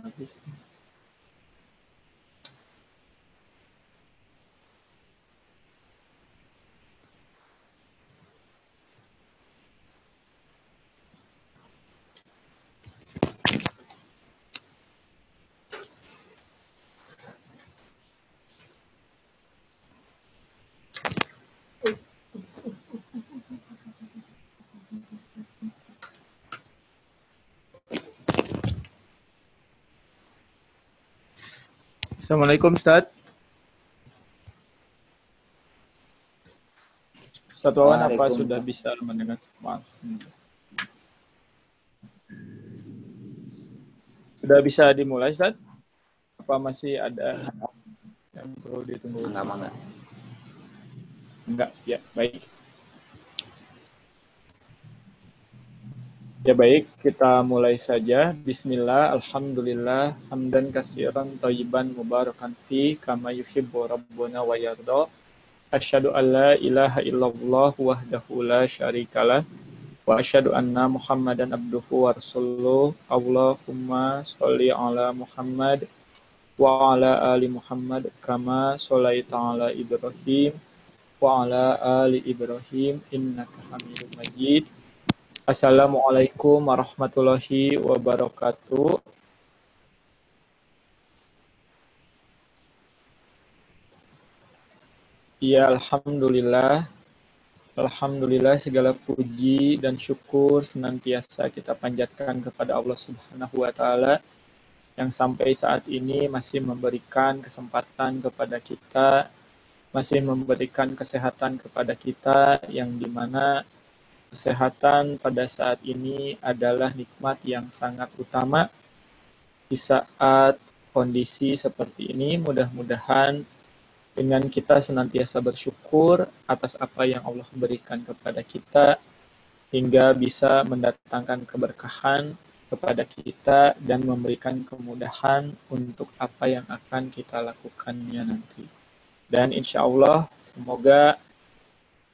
Habis. Assalamualaikum Ustaz. Ustaz Wawan apa sudah bisa mendengar? Sudah bisa dimulai Ustaz? Apa masih ada yang perlu ditunggu? Enggak. Enggak, ya baik. Ya baik, kita mulai saja. Bismillah, alhamdulillah, hamdan katsiran thayyiban mubarakan fi kama yuhibbu rabbuna wa yarda. Asyhadu an la ilaha illallah wahdahu la syarikalah wa asyhadu anna Muhammadan abduhu wa rasuluh. Allahumma sholli ala Muhammad wa ala ali Muhammad kama sholaita ala Ibrahim wa ala ali Ibrahim innaka Hamidum Majid. Assalamualaikum warahmatullahi wabarakatuh. Ya, alhamdulillah. Alhamdulillah segala puji dan syukur senantiasa kita panjatkan kepada Allah Subhanahu wa taala yang sampai saat ini masih memberikan kesempatan kepada kita, masih memberikan kesehatan kepada kita, yang dimana kesehatan pada saat ini adalah nikmat yang sangat utama. Di saat kondisi seperti ini, mudah-mudahan dengan kita senantiasa bersyukur atas apa yang Allah berikan kepada kita, hingga bisa mendatangkan keberkahan kepada kita dan memberikan kemudahan untuk apa yang akan kita lakukannya nanti. Dan insya Allah, semoga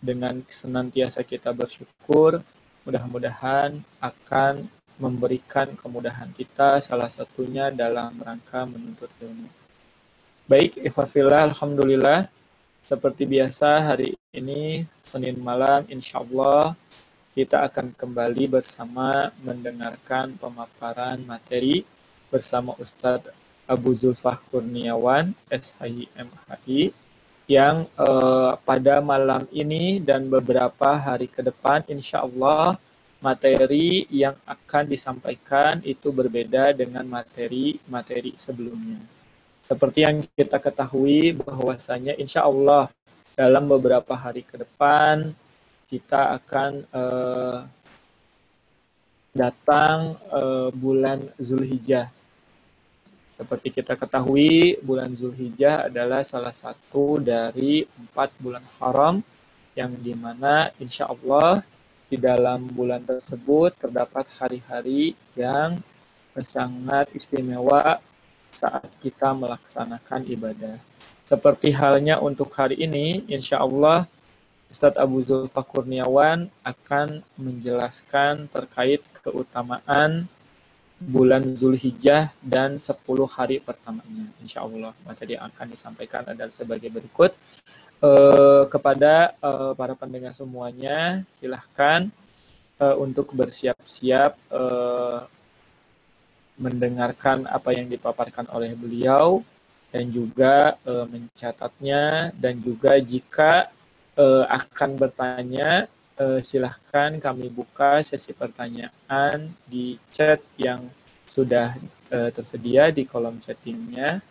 dengan senantiasa kita bersyukur, mudah-mudahan akan memberikan kemudahan kita, salah satunya dalam rangka menuntut ilmu. Baik, ikhwafillah, alhamdulillah. Seperti biasa, hari ini, Senin malam, insya Allah, kita akan kembali bersama mendengarkan pemaparan materi bersama Ustadz Abu Zulfah Kurniawan, SHI MHI, yang pada malam ini dan beberapa hari ke depan insya Allah materi yang akan disampaikan itu berbeda dengan materi-materi sebelumnya. Seperti yang kita ketahui bahwasanya insya Allah dalam beberapa hari ke depan kita akan datang bulan Zulhijjah. Seperti kita ketahui, bulan Zulhijjah adalah salah satu dari 4 bulan haram yang dimana insya Allah di dalam bulan tersebut terdapat hari-hari yang sangat istimewa saat kita melaksanakan ibadah. Seperti halnya untuk hari ini, insya Allah Ustadz Abu Zulfah Kurniawan akan menjelaskan terkait keutamaan bulan Zulhijjah dan 10 hari pertamanya. Insya Allah materi yang akan disampaikan adalah sebagai berikut. Kepada para pendengar semuanya, silahkan untuk bersiap-siap mendengarkan apa yang dipaparkan oleh beliau dan juga mencatatnya, dan juga jika akan bertanya, silahkan kami buka sesi pertanyaan di chat yang sudah tersedia di kolom chattingnya.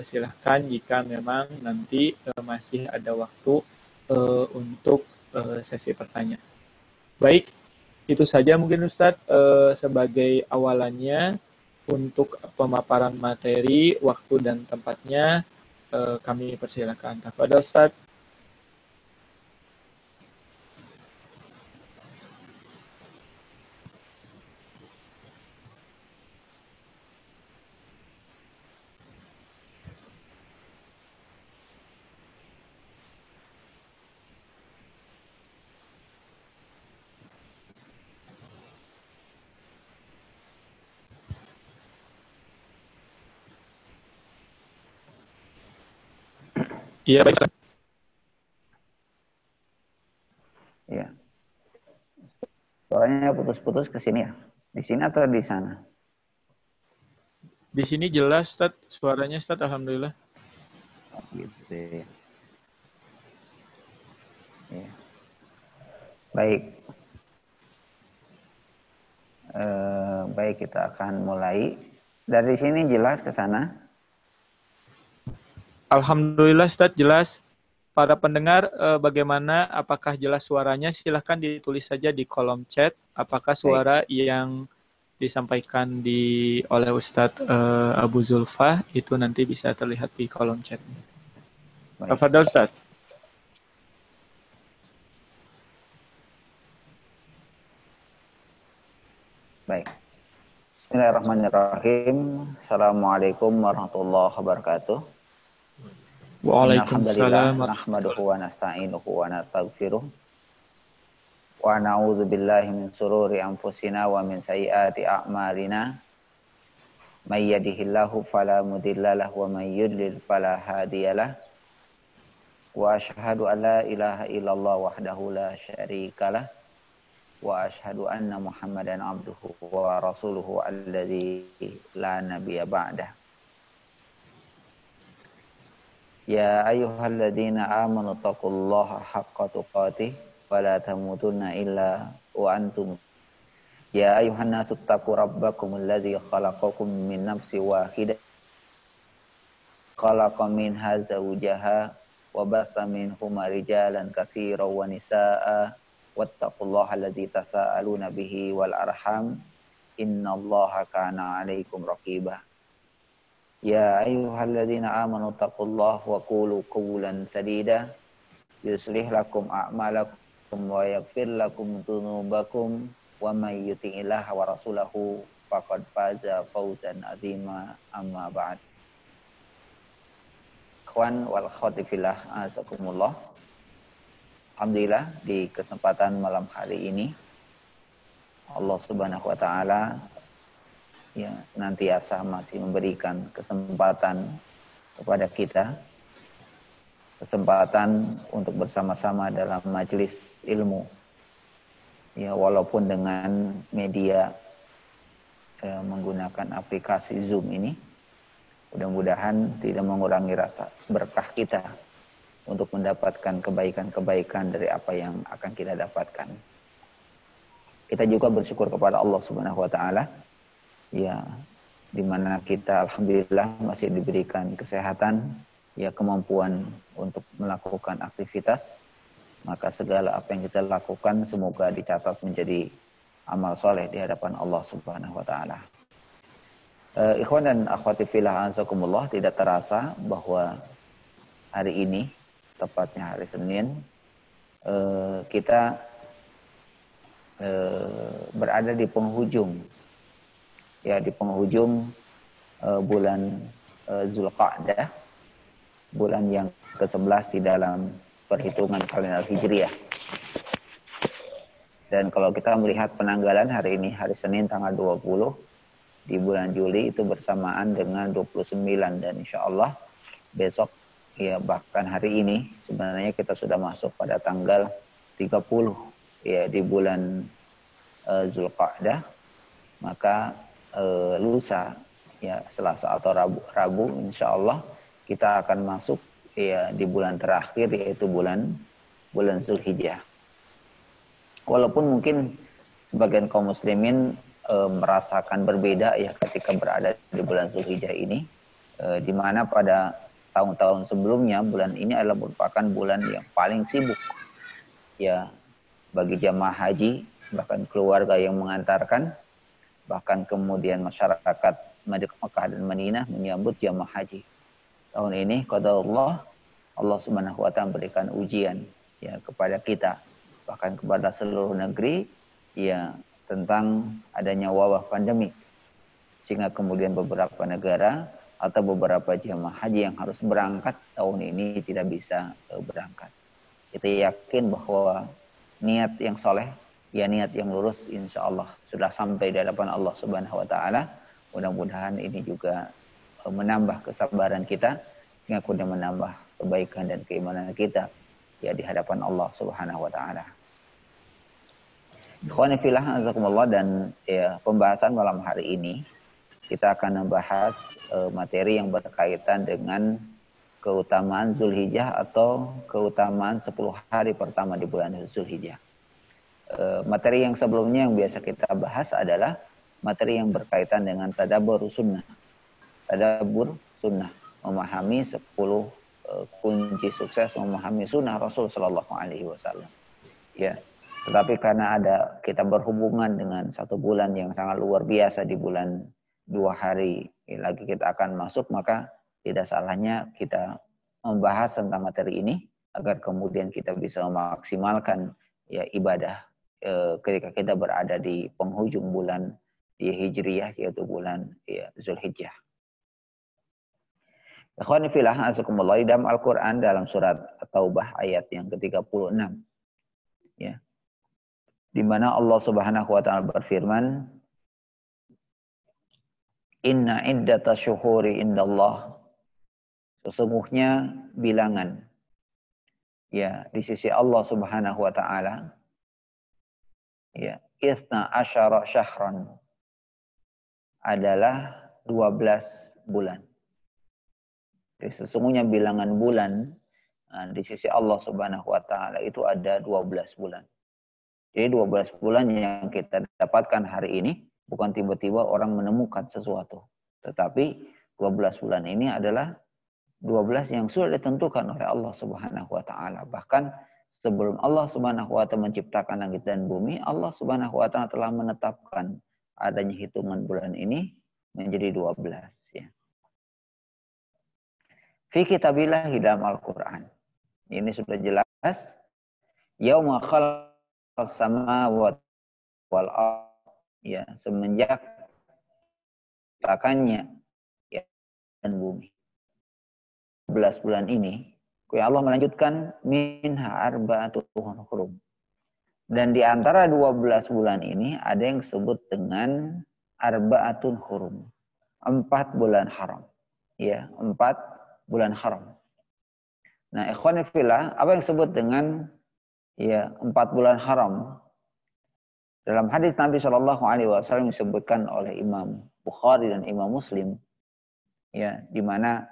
Silahkan jika memang nanti masih ada waktu untuk sesi pertanyaan. Baik, itu saja mungkin Ustadz sebagai awalannya. Untuk pemaparan materi, waktu dan tempatnya kami persilakan. Tafadhol Ustadz. Iya, baik Ustaz. Iya. Suaranya putus-putus ke sini ya? Di sini atau di sana? Di sini jelas Ustaz, suaranya Ustaz, alhamdulillah. Oh, gitu ya. Iya. Baik. Baik, kita akan mulai. Dari sini jelas ke sana? Alhamdulillah Ustaz, jelas. Para pendengar, bagaimana? Apakah jelas suaranya? Silahkan ditulis saja di kolom chat. Apakah Baik. suara yang disampaikan oleh Ustadz Abu Zulfah itu nanti bisa terlihat di kolom chat. Baik. Tafadhol Ustaz. Baik. Bismillahirrahmanirrahim. Assalamualaikum warahmatullahi wabarakatuh. Innal Waalaikumsalam. hamdalillah nahmaduhu wa nasta'inuhu wa nastaghfiruh. Wa na'udzu billahi min sururi anfusina wa min sayyiati a'malina. May yahdihillahu fala mudhillalah wa may yudlil fala hadiyalah. Wa asyhadu an la ilaha illallah wahdahu la syarikalah. Wa asyhadu anna Muhammadan abduhu wa rasuluhu alladzi la nabiyya ba'dah. Ya ayyuhalladzina amanu taqullaha haqqa tuqatih wa la tamutunna illa wa antum. Ya ayyuhan nasu taqu rabbakumul ladzi khalaqakum min nafsin wahidah khalaqa minha zawjaha wa batha minhuma rijalan katsiran wa nisaa'a wattaqullaha alladzi tasaaluna bihi wal arham innallaha kana 'alaikum raqiba. Ya ayyuhalladzina amanu taqullaha wa qulu qawlan sadida yuslih lakum a'malakum wa yaghfir lakum dzunubakum wa may yuti'illaha wa rasulahu faqad faza fawzan 'azima amma ba'd. Ikhwan wal akhwati fillah, azakumullah. Alhamdulillah di kesempatan malam hari ini Allah Subhanahu wa taala ya senantiasa masih memberikan kesempatan kepada kita, kesempatan untuk bersama-sama dalam majelis ilmu. Ya, walaupun dengan media menggunakan aplikasi Zoom ini, mudah-mudahan tidak mengurangi rasa berkah kita untuk mendapatkan kebaikan-kebaikan dari apa yang akan kita dapatkan. Kita juga bersyukur kepada Allah Subhanahu wa taala ya, di mana kita alhamdulillah masih diberikan kesehatan, ya kemampuan untuk melakukan aktivitas. Maka segala apa yang kita lakukan semoga dicatat menjadi amal soleh di hadapan Allah Subhanahu wa taala. Ikhwan dan akhwati fillah azakumullah, tidak terasa bahwa hari ini, tepatnya hari Senin, kita berada di penghujung, ya di penghujung bulan Zulqa'dah, bulan yang ke-11 di dalam perhitungan kalender Hijriah. Dan kalau kita melihat penanggalan hari ini, hari Senin tanggal 20 di bulan Juli, itu bersamaan dengan 29, dan insya Allah besok, ya bahkan hari ini sebenarnya kita sudah masuk pada tanggal 30 ya di bulan Zulqa'dah. Maka lusa, ya Selasa atau Rabu insya Allah kita akan masuk ya di bulan terakhir, yaitu bulan Zulhijjah. Walaupun mungkin sebagian kaum muslimin merasakan berbeda ya ketika berada di bulan Zulhijjah ini, di mana pada tahun-tahun sebelumnya bulan ini adalah merupakan bulan yang paling sibuk ya bagi jamaah haji, bahkan keluarga yang mengantarkan, bahkan kemudian masyarakat Mekah dan Madinah menyambut jamaah haji. Tahun ini qadarullah, Allah Subhanahu wa taala memberikan ujian ya kepada kita, bahkan kepada seluruh negeri ya, tentang adanya wabah pandemi, sehingga kemudian beberapa negara atau beberapa jemaah haji yang harus berangkat tahun ini tidak bisa berangkat. Kita yakin bahwa niat yang soleh, ya niat yang lurus, insya Allah sudah sampai di hadapan Allah Subhanahu wa taala. Mudah-mudahan ini juga menambah kesabaran kita, sehingga kemudian menambah kebaikan dan keimanan kita ya di hadapan Allah Subhanahu wa taala. Ikhwani fillah azakumullah, dan ya pembahasan malam hari ini kita akan membahas materi yang berkaitan dengan keutamaan Zulhijjah atau keutamaan 10 hari pertama di bulan Zulhijjah. Materi yang sebelumnya yang biasa kita bahas adalah materi yang berkaitan dengan tadabbur sunnah. Tadabbur sunnah, memahami 10 kunci sukses memahami sunnah Rasul Shallallahu Alaihi Wasallam. Ya, tetapi karena kita berhubungan dengan satu bulan yang sangat luar biasa, di bulan 2 hari lagi kita akan masuk, maka tidak salahnya kita membahas tentang materi ini agar kemudian kita bisa memaksimalkan ya ibadah ketika kita berada di penghujung bulan di Hijriyah, yaitu bulan ya, Zulhijjah. Ikhwani fillah azakumullah, dalam Al-Qur'an dalam surat At-Taubah ayat yang ke-36 ya, di mana Allah Subhanahu wa taala berfirman, inna iddata syuhuri indallah, sesungguhnya bilangan ya di sisi Allah Subhanahu wa taala ya, isna asyara syahran, adalah 12 bulan. Jadi sesungguhnya bilangan bulan di sisi Allah Subhanahu wa taala itu ada 12 bulan. Jadi 12 bulan yang kita dapatkan hari ini bukan tiba-tiba orang menemukan sesuatu, tetapi 12 bulan ini adalah 12 yang sudah ditentukan oleh Allah Subhanahu wa taala. Bahkan sebelum Allah Subhanahu wa taala menciptakan langit dan bumi, Allah Subhanahu wa taala telah menetapkan adanya hitungan bulan ini menjadi 12 ya. Fi kitabillah, dalam Al-Qur'an. Ini sudah jelas. Yauma khalaqas samawati wal ardh, ya, semenjak ciptakannya ya dan bumi. 12 bulan ini, Allah melanjutkan minha arba'atun hurum. Dan di antara 12 bulan ini ada yang disebut dengan arba'atun hurum. 4 bulan haram. Ya, 4 bulan haram. Nah, ikhwani fillah, apa yang disebut dengan ya 4 bulan haram? Dalam hadis Nabi Shallallahu Alaihi Wasallam disebutkan oleh Imam Bukhari dan Imam Muslim, ya, di mana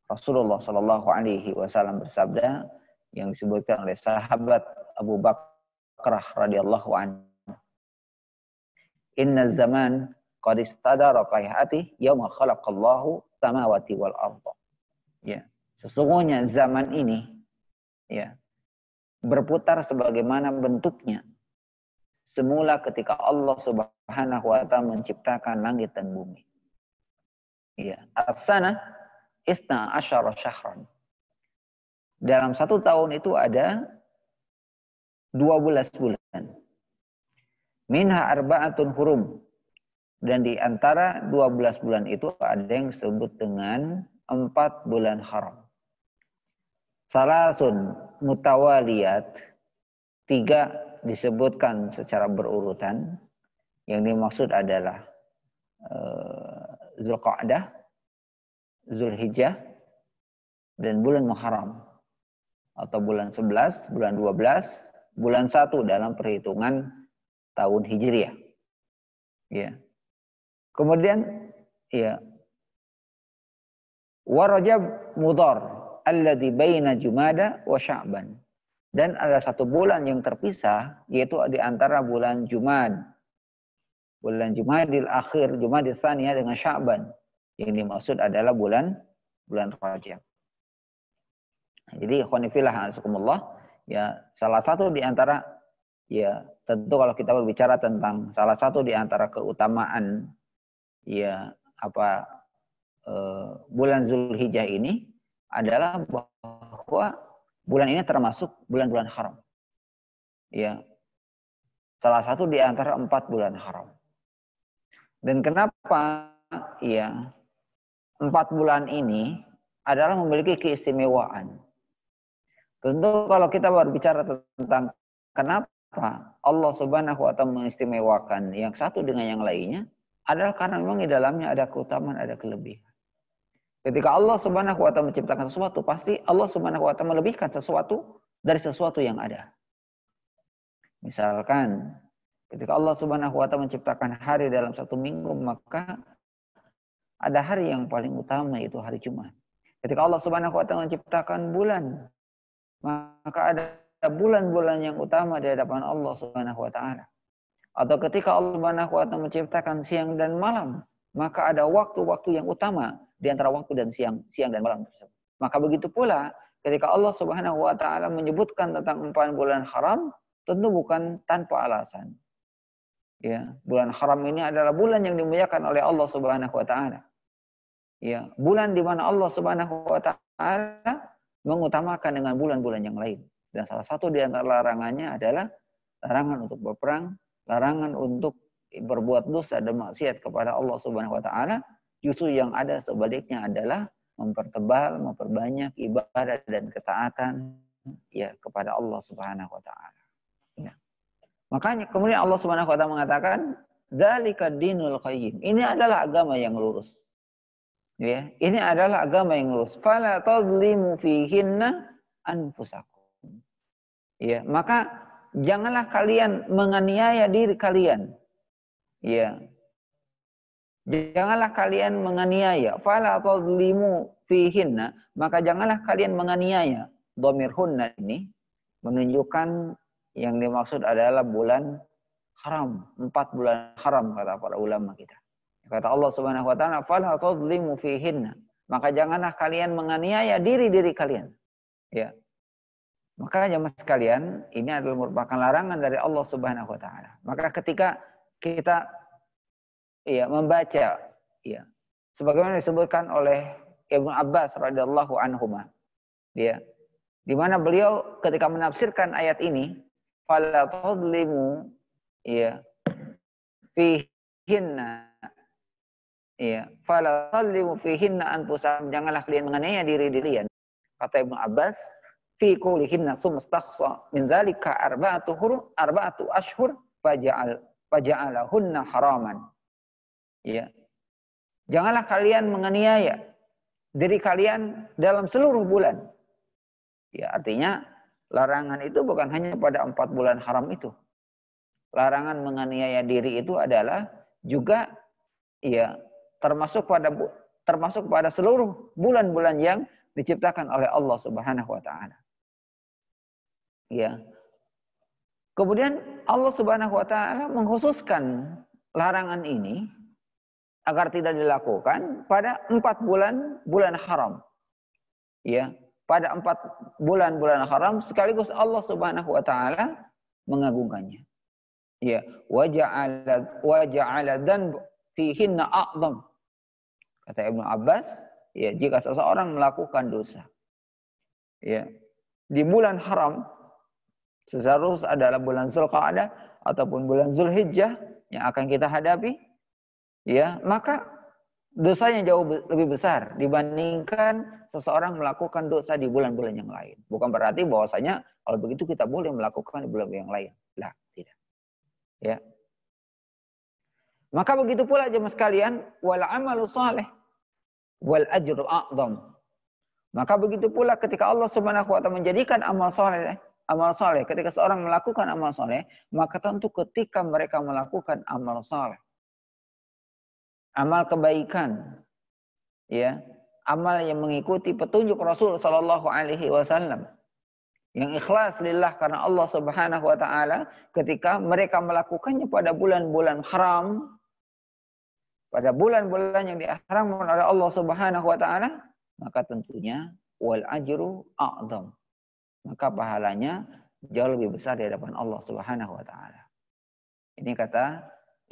Rasulullah Shallallahu Alaihi Wasallam bersabda yang disebutkan oleh sahabat Abu Bakrah radhiyallahu anhu, Inna zaman qad istadara kayhati yauma khalaqallahu samawati wal ardh. Ya, sesungguhnya zaman ini ya berputar sebagaimana bentuknya semula ketika Allah Subhanahu wa taala menciptakan langit dan bumi. Ya, as-sana isna asyara syahran. Dalam 1 tahun itu ada 12 bulan. Minha arba'atun hurum. Dan di antara 12 bulan itu ada yang disebut dengan 4 bulan haram. Salasun mutawaliyat, 3 disebutkan secara berurutan. Yang dimaksud adalah Zulqa'dah, Zulhijjah, dan bulan Muharram. Atau bulan 11, bulan 12, bulan 1 dalam perhitungan tahun Hijriah. Ya. Kemudian ya, wa Rajab Mudhar alladzi baina Jumada wa Sya'ban. Dan ada 1 bulan yang terpisah, yaitu di antara bulan Jumad. Bulan Jumadil Akhir, Jumadil Tsaniyah dengan Sya'ban. Yang dimaksud adalah bulan Rajab. Jadi ikhwani fillah azakumullah, ya, salah satu di antara, ya, tentu kalau kita berbicara tentang salah satu di antara keutamaan ya bulan Zulhijjah ini adalah bahwa bulan ini termasuk bulan-bulan haram. Ya. Salah satu di antara 4 bulan haram. Dan kenapa ya 4 bulan ini adalah memiliki keistimewaan? Tentu kalau kita berbicara tentang kenapa Allah Subhanahu wa taala mengistimewakan yang satu dengan yang lainnya, adalah karena memang di dalamnya ada keutamaan, ada kelebihan. Ketika Allah Subhanahu wa taala menciptakan sesuatu, pasti Allah Subhanahu wa taala melebihkan sesuatu dari sesuatu yang ada. Misalkan ketika Allah Subhanahu wa taala menciptakan hari dalam satu minggu, maka ada hari yang paling utama, yaitu hari Jumat. Ketika Allah Subhanahu wa taala menciptakan bulan, maka ada bulan-bulan yang utama di hadapan Allah Subhanahu wa taala. Atau ketika Allah Subhanahu wa taala menciptakan siang dan malam, maka ada waktu-waktu yang utama di antara waktu dan siang dan malam tersebut. Maka begitu pula ketika Allah Subhanahu wa taala menyebutkan tentang 4 bulan haram, tentu bukan tanpa alasan. Ya, bulan haram ini adalah bulan yang dimuliakan oleh Allah Subhanahu wa taala. Ya, bulan di mana Allah Subhanahu wa taala mengutamakan dengan bulan-bulan yang lain. Dan salah satu di antara larangannya adalah larangan untuk berperang, larangan untuk berbuat dosa dan maksiat kepada Allah Subhanahu wa taala. Justru yang ada sebaliknya adalah mempertebal, memperbanyak ibadah dan ketaatan ya kepada Allah Subhanahu wa taala. Ya. Makanya kemudian Allah Subhanahu wa taala mengatakan, "Dzalika dinul qayyim." Ini adalah agama yang lurus. Ya, ini adalah agama yang lurus. Fala tadlimu fihinna anfusakum. Ya, maka janganlah kalian menganiaya diri kalian. Ya. Janganlah kalian menganiaya. Fala tadlimu fihinna, maka janganlah kalian menganiaya. Dhamir hunna ini menunjukkan yang dimaksud adalah bulan haram, 4 bulan haram kata para ulama kita. Kata Allah Subhanahu wa taala, "Fala tadlimu fihinna." Maka janganlah kalian menganiaya diri-diri kalian. Ya. Maka jemaah sekalian, ini adalah merupakan larangan dari Allah Subhanahu wa taala. Maka ketika kita membaca sebagaimana disebutkan oleh Ibnu Abbas radhiyallahu anhuma, di mana beliau ketika menafsirkan ayat ini, fala tadlimu fihinna fala tadlimu fihinna anfusakum, janganlah kalian menganiaya diri-dirian. Kata Ibnu Abbas, fi qulihinna summastakhsa min dzalika arba'atu ashhur faja'alahunna haraman. Ya. Janganlah kalian menganiaya diri kalian dalam seluruh bulan. Ya, artinya larangan itu bukan hanya pada 4 bulan haram itu. Larangan menganiaya diri itu adalah juga termasuk pada seluruh bulan-bulan yang diciptakan oleh Allah Subhanahu wa taala. Ya. Kemudian Allah Subhanahu wa taala mengkhususkan larangan ini agar tidak dilakukan pada 4 bulan haram. Ya, pada 4 bulan haram sekaligus Allah Subhanahu wa taala mengagungkannya. Ya, wa ja'ala dzanb fihinna a'zam. Kata Ibnu Abbas, ya, jika seseorang melakukan dosa ya di bulan haram, seharusnya adalah bulan Zulqa'dah ataupun bulan Zulhijjah yang akan kita hadapi, ya, maka dosanya jauh lebih besar dibandingkan seseorang melakukan dosa di bulan-bulan yang lain. Bukan berarti bahwasanya kalau begitu kita boleh melakukan di bulan yang lain. Lah, tidak. Ya. Maka begitu pula jemaah sekalian, wal amalu saleh wal ajru a'zam. Maka begitu pula ketika Allah Subhanahu wa taala menjadikan amal saleh, ketika seorang melakukan amal saleh, maka tentu ketika mereka melakukan amal saleh, amal kebaikan, ya, amal yang mengikuti petunjuk Rasul sallallahu alaihi wasallam, yang ikhlas lillah karena Allah Subhanahu wa taala, ketika mereka melakukannya pada bulan-bulan haram, pada bulan-bulan yang diharamkan oleh Allah Subhanahu wa taala, maka tentunya wal ajru a'zam. Maka pahalanya jauh lebih besar di hadapan Allah Subhanahu wa taala. Ini kata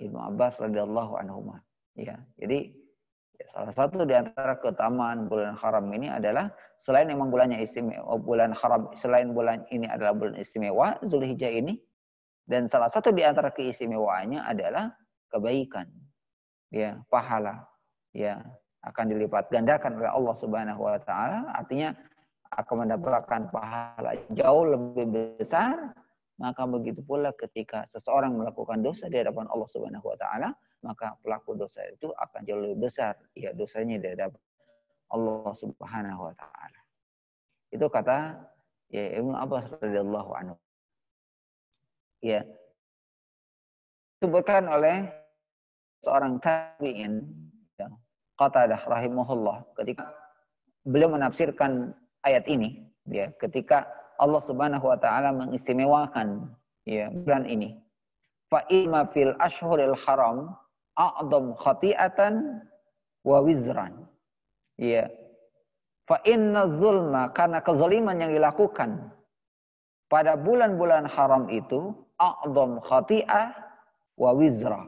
Ibnu Abbas radhiyallahu anhu. Ya, jadi salah satu di antara keutamaan bulan haram ini adalah selain memang bulannya istimewa, bulan haram selain bulan ini adalah bulan istimewa Zulhijjah ini, dan salah satu di antara keistimewaannya adalah kebaikan, ya, pahala, ya, akan dilipat gandakan oleh Allah Subhanahu wa taala, artinya akan mendapatkan pahala jauh lebih besar. Maka begitu pula ketika seseorang melakukan dosa di hadapan Allah Subhanahu wa taala, maka pelaku dosa itu akan jauh lebih besar ya dosanya di hadapan Allah Subhanahu wa taala. Itu kata ya Ibnu Abbas radhiyallahu anhu. Ya. Disebutkan oleh seorang tabi'in, ya, Qatadah rahimahullah, ketika beliau menafsirkan ayat ini, ya, ketika Allah Subhanahu wa taala mengistimewakan ya bulan ini. Fa imma fil ashhuril haram a'dham khati'atan wa wizran. Ya. Fa inna zulma, karena kezaliman yang dilakukan pada bulan-bulan haram itu a'dham khati'ah wa wizra.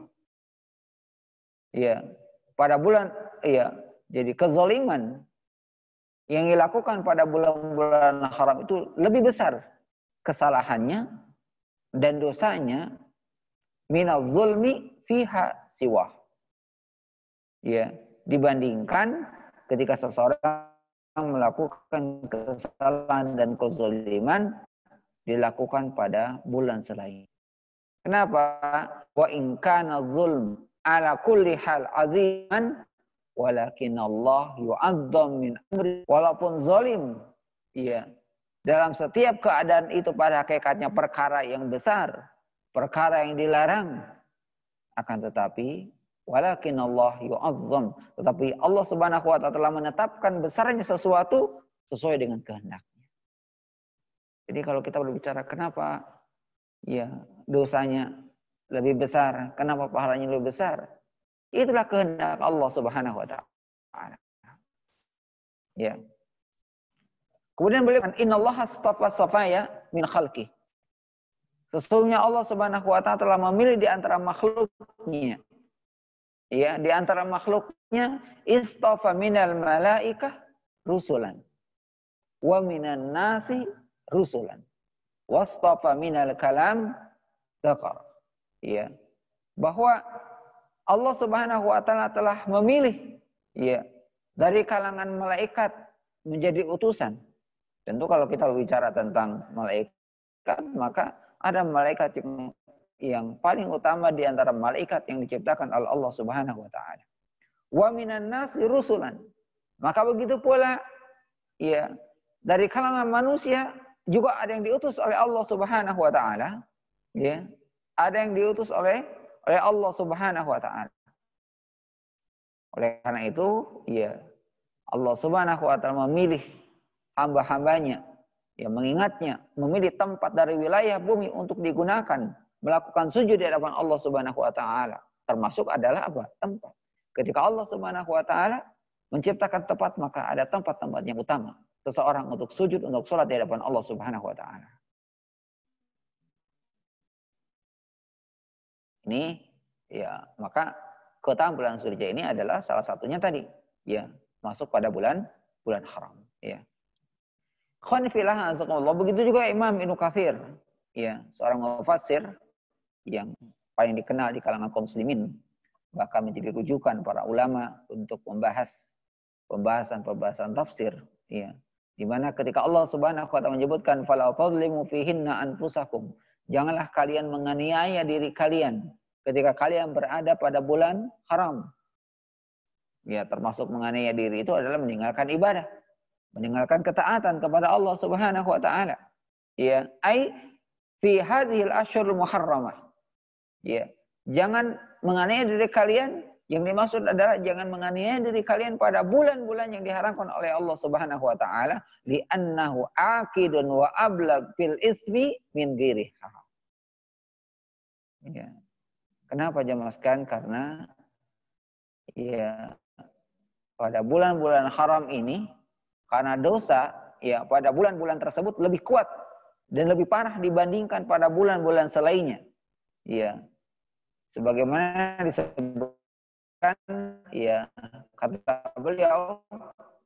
Ya, pada bulan ya, jadi kezaliman yang dilakukan pada bulan-bulan haram itu lebih besar kesalahannya dan dosanya minal zulmi fiha siwah. Ya, dibandingkan ketika seseorang melakukan kesalahan dan kezaliman dilakukan pada bulan selain. Kenapa? Wa in kana zulm ala kulli hal aziman walakin Allah yu'azzam min amri. Walaupun zalim, ya, dalam setiap keadaan itu pada hakikatnya perkara yang besar, perkara yang dilarang, akan tetapi walakin Allah yu'azzam, tetapi Allah Subhanahu wa taala telah menetapkan besarnya sesuatu sesuai dengan kehendaknya. Jadi kalau kita berbicara kenapa ya dosanya lebih besar, kenapa pahalanya lebih besar, itulah kehendak Allah Subhanahu wa taala. Ya. Kemudian beliau kan innallaha astafa safaya min khalqi. Sesungguhnya Allah Subhanahu wa taala telah memilih di antara makhluknya. Ya, di antara makhluknya istafa minal malaikah rusulan wa minan nasi rusulan wastafa minal kalam dzakar. Ya. Bahwa Allah Subhanahu wa taala telah memilih ya dari kalangan malaikat menjadi utusan. Tentu kalau kita berbicara tentang malaikat, maka ada malaikat yang paling utama di antara malaikat yang diciptakan oleh Allah Subhanahu wa taala. Wa minan nasi rusulan. Maka begitu pula ya dari kalangan manusia juga ada yang diutus oleh Allah Subhanahu wa taala, ya. Ada yang diutus oleh Allah Subhanahu wa taala. Oleh karena itu, ya Allah Subhanahu wa taala memilih hamba-hambanya, ya mengingatnya, memilih tempat dari wilayah bumi untuk digunakan melakukan sujud di hadapan Allah Subhanahu wa taala. Termasuk adalah apa? Tempat. Ketika Allah Subhanahu wa taala menciptakan tempat, maka ada tempat-tempat yang utama seseorang untuk sujud, untuk sholat di hadapan Allah Subhanahu wa taala. Ini ya, maka keutamaan bulan Zulhijjah ini adalah salah satunya tadi, ya, masuk pada bulan haram, ya. Khonifillah azakumullah. Begitu juga Imam Ibnu Katsir, ya, seorang mufassir yang paling dikenal di kalangan kaum muslimin, bahkan menjadi rujukan para ulama untuk membahas pembahasan tafsir, ya. Di mana ketika Allah Subhanahu wa taala menyebutkan fala tadlimu fihinna anfusakum, janganlah kalian menganiaya diri kalian ketika kalian berada pada bulan haram. Ya, termasuk menganiaya diri itu adalah meninggalkan ibadah, meninggalkan ketaatan kepada Allah Subhanahu wa taala. Ya, ai fi hadhil asyhurul muharramah. Ya, jangan menganiaya diri kalian, yang dimaksud adalah jangan menganiaya diri kalian pada bulan-bulan yang diharamkan oleh Allah Subhanahu wa taala, li'annahu aqidun wa ablag fil ismi min ghairiha. Ya. Kenapa jemaah sekalian? Karena ya pada bulan-bulan haram ini, karena dosa ya pada bulan-bulan tersebut lebih kuat dan lebih parah dibandingkan pada bulan-bulan selainnya. Ya. Sebagaimana disebutkan ya kata beliau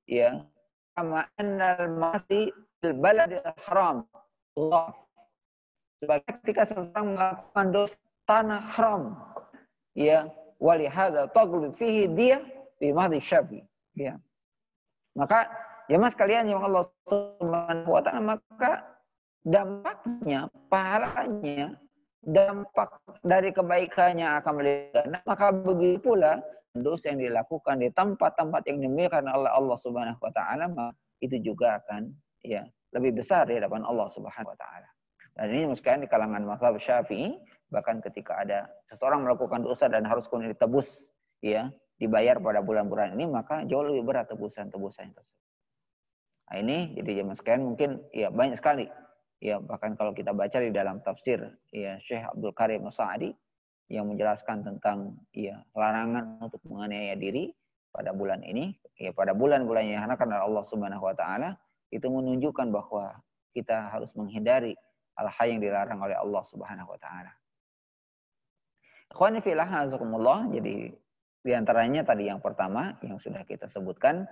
ya kama annal masi fil baladil haram. Sebagai ketika seseorang melakukan dosa tanah haram, ya, walihada taghlib fihi dia fi mahdi syafi, ya. Maka jemaah sekalian yang Allah Subhanahu wa taala, maka dampaknya, pahalanya, dampak dari kebaikannya akan melihat. Maka begitu pula dosa yang dilakukan di tempat-tempat yang dimuliakan oleh Allah Subhanahu wa taala, itu juga akan ya lebih besar di hadapan Allah Subhanahu wa taala. Dan ini sekalian di kalangan mazhab Syafi'i, bahkan ketika ada seseorang melakukan dosa dan harus kemudian ditebus, ya, dibayar pada bulan-bulan ini, maka jauh lebih berat tebusan-tebusan tersebut. Nah, ini jadi jemaah sekalian mungkin ya banyak sekali. Ya, bahkan kalau kita baca di dalam tafsir ya Syekh Abdul Karim As-Sa'di yang menjelaskan tentang ya larangan untuk menganiaya diri pada bulan ini, ya pada bulan-bulan yang diharamkan oleh Allah Subhanahu wa taala, itu menunjukkan bahwa kita harus menghindari hal-hal yang dilarang oleh Allah Subhanahu wa taala. Ikhwani fillah azakumullah, jadi di antaranya tadi yang pertama yang sudah kita sebutkan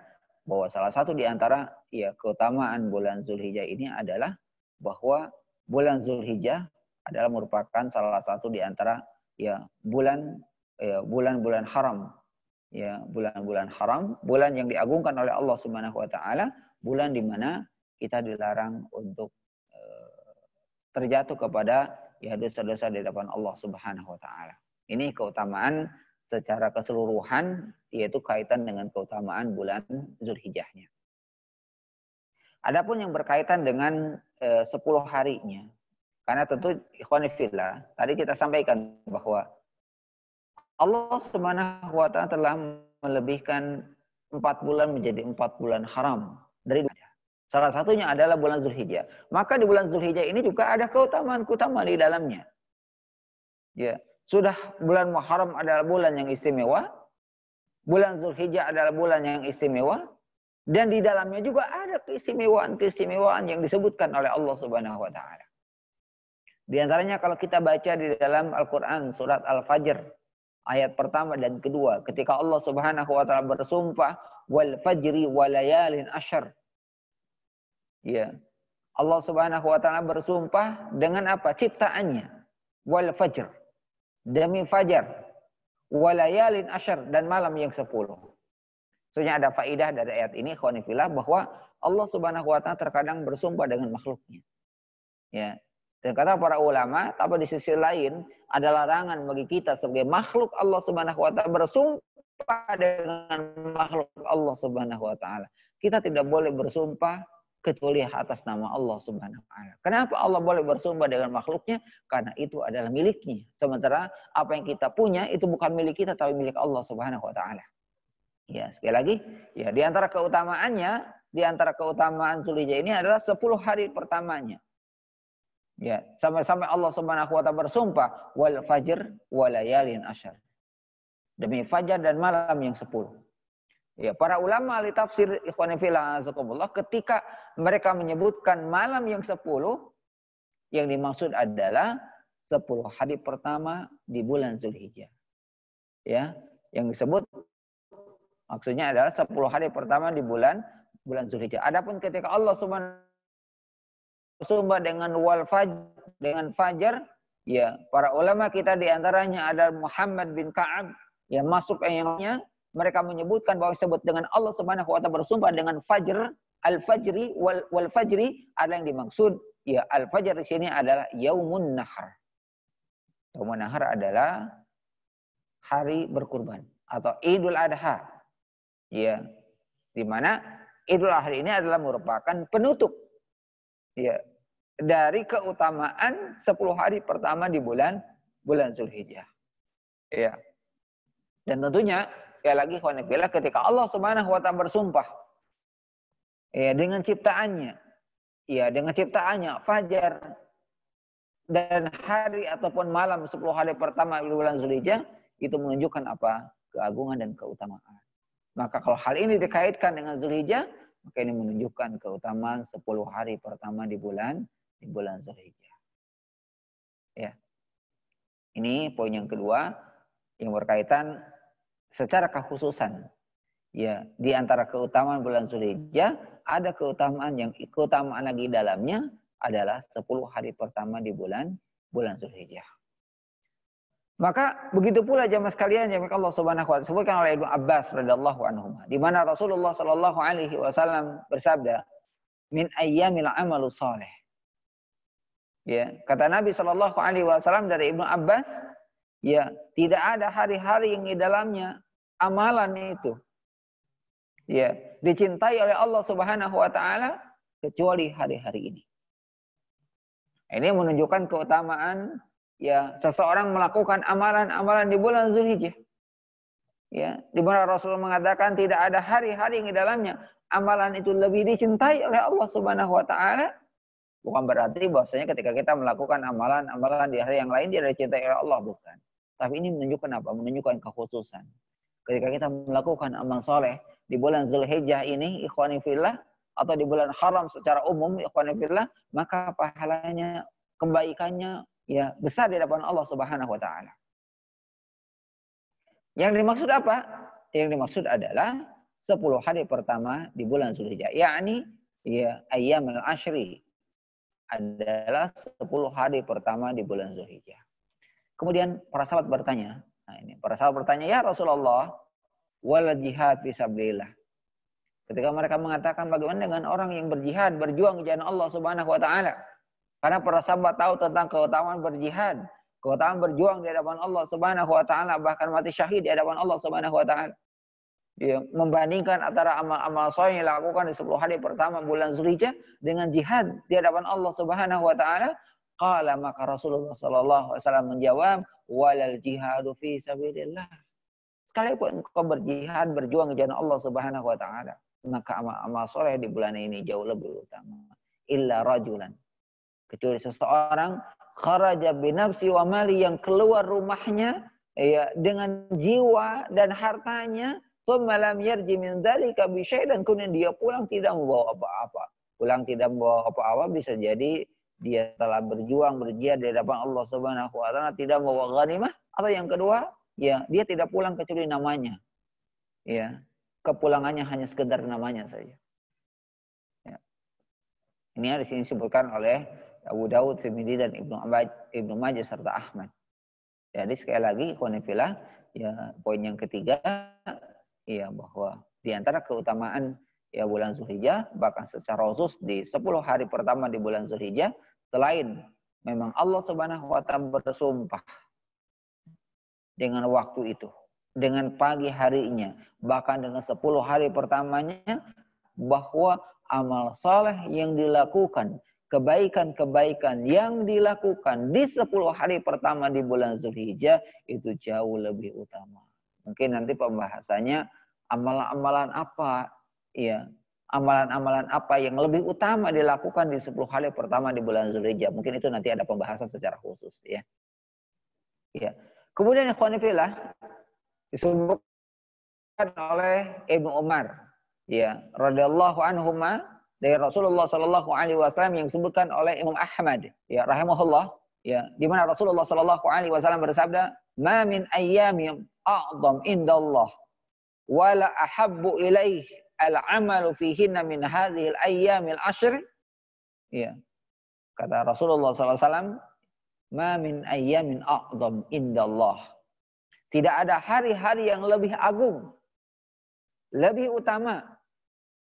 bahwa salah satu di antara ya keutamaan bulan Zulhijjah ini adalah bahwa bulan Zulhijjah adalah merupakan salah satu di antara ya bulan-bulan haram. Ya, bulan-bulan haram, bulan yang diagungkan oleh Allah Subhanahu wa taala, bulan di mana kita dilarang untuk terjatuh kepada ya dosa-dosa di hadapan Allah Subhanahu wa taala. Ini keutamaan secara keseluruhan, yaitu kaitan dengan keutamaan bulan Zulhijjahnya. Adapun yang berkaitan dengan 10 harinya, karena tentu ikhwan fillah, tadi kita sampaikan bahwa Allah Subhanahu wa taala telah melebihkan 4 bulan menjadi 4 bulan haram dari dunia. Salah satunya adalah bulan Zulhijjah. Maka di bulan Zulhijjah ini juga ada keutamaan-keutamaan di dalamnya. Ya, sudah bulan Muharram adalah bulan yang istimewa, bulan Zulhijjah adalah bulan yang istimewa, dan di dalamnya juga ada keistimewaan-keistimewaan yang disebutkan oleh Allah Subhanahu wa taala. Di antaranya kalau kita baca di dalam Al-Qur'an surat Al-Fajr ayat pertama dan kedua, ketika Allah Subhanahu wa taala bersumpah wal fajri walayalin asyr. Ya. Allah Subhanahu wa taala bersumpah dengan apa? Ciptaannya. Wal fajr. Demi fajar. Walayalin asyr, dan malam yang 10. Sebenarnya ada faidah dari ayat ini khonifillah bahwa Allah Subhanahu wa taala terkadang bersumpah dengan makhluknya. Ya. Dan kata para ulama, tapi di sisi lain ada larangan bagi kita sebagai makhluk Allah Subhanahu wa taala bersumpah dengan makhluk Allah Subhanahu wa taala. Kita tidak boleh bersumpah kecuali atas nama Allah Subhanahu wa taala. Kenapa Allah boleh bersumpah dengan makhluknya? Karena itu adalah miliknya. Sementara apa yang kita punya itu bukan milik kita tapi milik Allah Subhanahu wa taala. Ya, sekali lagi, ya di antara keutamaannya, di antara keutamaan Zulhijjah ini adalah 10 hari pertamanya. Ya, sampai-sampai Allah Subhanahu wa taala bersumpah wal fajr walayalin asyr. Demi fajar dan malam yang 10. Ya, para ulama ahli tafsir ikhwan fillah azakumullah ketika mereka menyebutkan malam yang 10, yang dimaksud adalah 10 hari pertama di bulan Zulhijjah. Ya, yang disebut maksudnya adalah 10 hari pertama di bulan Zulhijjah. Adapun ketika Allah Subhanahu bersumpah dengan wal fajr, dengan fajar, ya, para ulama kita di antaranya ada Muhammad bin Ka'ab yang masuk ayatnya. Mereka menyebutkan bahwa disebut dengan Allah Subhanahu wa taala bersumpah dengan fajr, al-fajri wal fajri adalah yang dimaksud ya al-fajr di sini adalah yaumun nahar. Yaumun nahar adalah hari berkurban atau Idul Adha. Ya. Di mana Idul Adha ini adalah merupakan penutup ya dari keutamaan 10 hari pertama di bulan Zulhijjah. Ya. Dan tentunya sekali lagi khonifillah ketika Allah Subhanahu wa taala bersumpah ya dengan ciptaannya, ya dengan ciptaannya fajar dan hari ataupun malam 10 hari pertama di bulan Zulhijjah, itu menunjukkan apa? Keagungan dan keutamaan. Maka kalau hal ini dikaitkan dengan Zulhijjah, maka ini menunjukkan keutamaan 10 hari pertama di bulan Zulhijjah. Ya. Ini poin yang kedua yang berkaitan secara kekhususan. Ya, di antara keutamaan bulan Zulhijjah ada keutamaan lagi dalamnya adalah 10 hari pertama di bulan Zulhijjah. Maka begitu pula jamaah sekalian yang Allah Subhanahu wa taala sebutkan oleh Ibnu Abbas radhiyallahu anhu, di mana Rasulullah sallallahu alaihi wasallam bersabda, "Min ayyamil amalu shalih." Ya, kata Nabi sallallahu alaihi wasallam dari Ibnu Abbas, ya, tidak ada hari-hari yang di dalamnya amalan itu ya dicintai oleh Allah Subhanahu wa taala kecuali hari-hari ini. Ini menunjukkan keutamaan ya seseorang melakukan amalan-amalan di bulan Zulhijjah. Ya, di mana Rasul mengatakan tidak ada hari-hari yang di dalamnya amalan itu lebih dicintai oleh Allah Subhanahu wa taala. Bukan berarti bahwasanya ketika kita melakukan amalan-amalan di hari yang lain dia dicintai oleh Allah, bukan. Tapi ini menunjukkan apa? Menunjukkan kekhususan. Ketika kita melakukan amal soleh di bulan Zulhijjah ini, ikhwani fillah, atau di bulan haram secara umum, ikhwani fillah, maka pahalanya, kebaikannya ya besar di hadapan Allah Subhanahu wa taala. Yang dimaksud apa? Yang dimaksud adalah 10 hari pertama di bulan Zulhijjah, yakni ya ayyamul ashri, adalah 10 hari pertama di bulan Zulhijjah. Kemudian para sahabat bertanya, para sahabat bertanya, ya Rasulullah, wal jihad fisabilillah. Ketika mereka mengatakan bagaimana dengan orang yang berjihad, berjuang di jalan Allah Subhanahu wa taala. Karena para sahabat tahu tentang keutamaan berjihad, keutamaan berjuang di hadapan Allah Subhanahu wa taala, bahkan mati syahid di hadapan Allah Subhanahu wa taala. Ya, membandingkan antara amal-amal soleh yang dilakukan di 10 hari pertama bulan Zulhijjah dengan jihad di hadapan Allah Subhanahu wa taala, qala, maka Rasulullah sallallahu alaihi wasallam menjawab, walal jihadu fi sabilillah. Sekalipun engkau berjihad, berjuang di jalan Allah Subhanahu wa taala, maka amal-amal soleh di bulan ini jauh lebih utama. Illa rajulan, kecuali seseorang kharaja binafsi wa mali, yang keluar rumahnya ya dengan jiwa dan hartanya, thumma lam yarji min dzalika bi syai', dan kemudian dia pulang tidak membawa apa-apa. Pulang tidak membawa apa-apa bisa jadi dia telah berjuang, berjihad di hadapan Allah Subhanahu wa taala, tidak membawa ghanimah, atau yang kedua, ya dia tidak pulang kecuali namanya. Ya, kepulangannya hanya sekedar namanya saja. Ya. Ini di sini disebutkan oleh Abu Daud, Tirmidzi, dan Ibnu Majah serta Ahmad. Jadi sekali lagi, ikhwan fillah, ya poin yang ketiga, ya bahwa di antara keutamaan ya bulan Zulhijjah, bahkan secara khusus di 10 hari pertama di bulan Zulhijjah, selain memang Allah Subhanahu wa taala bersumpah dengan waktu itu, dengan pagi harinya, bahkan dengan 10 hari pertamanya, bahwa amal saleh yang dilakukan, kebaikan-kebaikan yang dilakukan di 10 hari pertama di bulan Zulhijjah itu jauh lebih utama. Mungkin nanti pembahasannya amalan-amalan apa, ya, amalan-amalan apa yang lebih utama dilakukan di 10 hari pertama di bulan Zulhijjah. Mungkin itu nanti ada pembahasan secara khusus, ya. Ya. Kemudian ikhwan fillah disebutkan oleh Ibnu Umar, ya, radhiyallahu anhuma, dari Rasulullah sallallahu alaihi wasallam, yang disebutkan oleh Imam Ahmad, ya, rahimahullah, ya, di mana Rasulullah sallallahu alaihi wasallam bersabda, "Ma min ayyamin a'dham indallah wa la ahabbu ilaih al-'amalu fihinna min hadhihi al-ayyamil 'ashr." Ya. Kata Rasulullah sallallahu alaihi wasallam, "Ma min ayyamin a'dham indallah." Tidak ada hari-hari yang lebih agung, lebih utama,